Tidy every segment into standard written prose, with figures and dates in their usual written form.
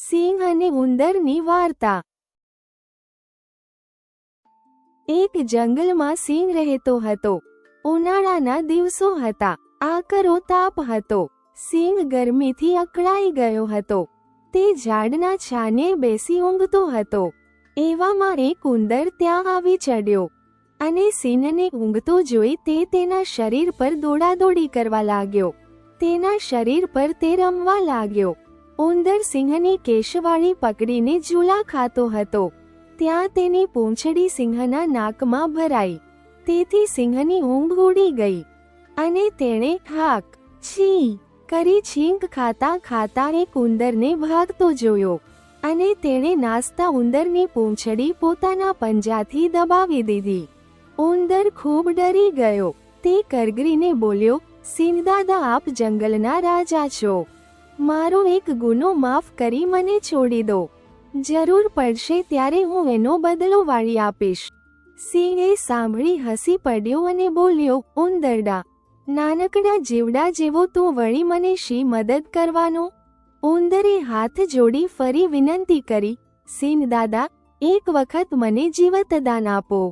સિંહ અને ઉંદરની વાર્તા। એક જંગલમાં સિંહ રહેતો હતો। ઉનાળાના દિવસો હતા। આકરો તાપ હતો। સિંહ ગરમીથી અકળાઈ ગયો હતો। તે ઝાડના છાંયે બેસી ઊંઘતો હતો। એવામાં એક ઉંદર ત્યાં આવી ચડ્યો અને સિંહને ઊંઘતો જોઈ તે તેના શરીર પર દોડાદોડી કરવા લાગ્યો। તેના શરીર પર તે રમવા લાગ્યો। ઉંદર સિંહની કેશવાળી પકડીને ઝૂલા ખાતો હતો। ત્યાં તેની પૂંછડી સિંહના નાકમાં ભરાઈ। તેથી સિંહની ઊંઘ ઉડી ગઈ અને તેણે હાક છી કરી છીંક ખાતા ખાતા એક ઉંદરને ભાગતો જોયો અને તેણે નાસતા ઉંદરની પૂંછડી પોતાના પંજાથી દબાવી દીધી। ઉંદર ખૂબ ડરી ગયો। તે કરગરીને બોલ્યો, સિંહદાદા, આપ જંગલના રાજા છો। મારો એક ગુનો માફ કરી મને છોડી દો। જરૂર પડશે ત્યારે હું એનો બદલો વાળી આપીશ। સિંહે સાંભળી હસી પડ્યો અને બોલ્યો, ઉંદરડા, નાનકડા જીવડા જેવો તું વળી મને શી મદદ કરવાનો? ઉંદરે હાથ જોડી ફરી વિનંતી કરી, સિંહદાદા, એક વખત મને જીવતદાન આપો।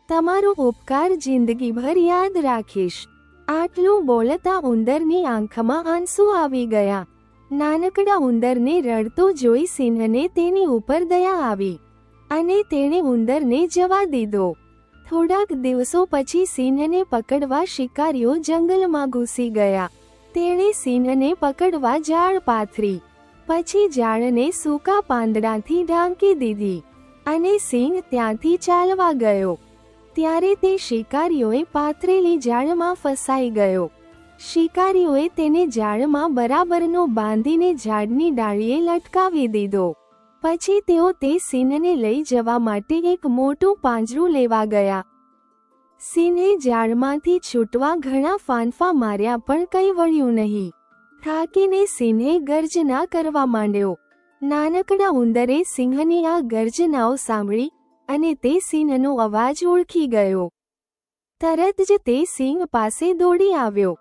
તમારો ઉપકાર જિંદગીભર યાદ રાખીશ। આટલું બોલતા ઉંદરની આંખમાં આંસુ આવી ગયા। નાનકડા ઉંદરને રડતો જોઈ સિંહને તેની ઉપર દયા આવી અને તેણે ઉંદરને જવા દીધો। થોડાક દિવસો પછી સિંહને પકડવા શિકારીઓ જંગલમાં ઘૂસી ગયા। તેણે સિંહને પકડવા જાળ પાથરી, પછી જાળને સૂકા પાંદડાથી ઢાંકી દીધી અને સિંહ ત્યાંથી ચાલવા ગયો। ત્યારે તે શિકારીઓએ પાથરેલી જાળમાં ફસાઈ ગયો। શિકારીઓએ તેને જાળમાં બરાબરનો બાંધીને ઝાડની ડાળીએ લટકાવી દીધો। પછી તેઓ તે સિંહને લઈ જવા માટે એક મોટું પાંજરું લેવા ગયા। સિંહે જાળમાંથી છૂટવા ઘણા ફાંફા માર્યા પણ કંઈ વળ્યું નહીં। થાકીને સિંહે ગર્જના કરવા માંડ્યો। નાનકડા ઉંદરે સિંહની આ ગર્જનાઓ સાંભળી અને તે સિંહનો અવાજ ઓળખી ગયો। તરત જ તે સિંહ પાસે દોડી આવ્યો।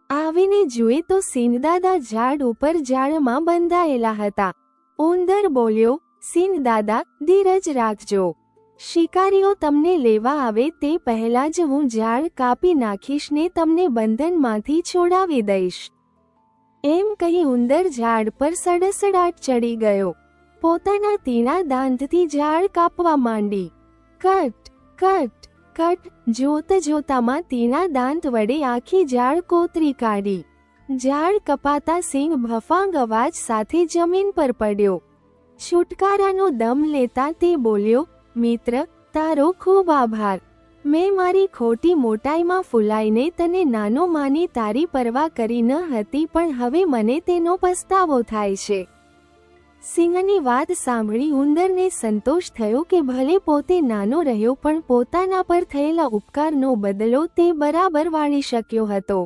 આવીને જુએ તો સિંહદાદા ઝાડ ઉપર જાળમાં બંધાયેલા હતા। ઉંદર બોલ્યો, સિંહદાદા, ધીરજ રાખજો। શિકારીઓ તમને લેવા આવે તે પહેલાં જ હું ઝાડ કાપી નાખીશ ને તમને બંધનમાંથી છોડાવી દઈશ। એમ કહી ઉંદર ઝાડ પર સડસડાટ ચડી ગયો। પોતાના તીણા દાંતથી ઝાડ કાપવા માંડી। કટ કટ કટ, જોત જોતામાં તીણા દાંત વડે આખી ઝાડ કોતરી કાઢી। ઝાડ કપાતા સિંહ ભફાંગ અવાજ સાથે જમીન પર પડ્યો। છુટકારાનો દમ લેતા તે બોલ્યો, મિત્ર, તારો ખૂબ આભાર। મેં મારી ખોટી મોટાઈમાં ફૂલાઈને તને નાનો માની તારી પરવા કરી ન હતી, પણ હવે મને તેનો પસ્તાવો થાય છે। સિંહની વાત સાંભળી ઉંદરને સંતોષ થયો કે ભલે પોતે નાનો રહ્યો પણ પોતાના પર થયેલા ઉપકારનો બદલો તે બરાબર વાળી શક્યો હતો।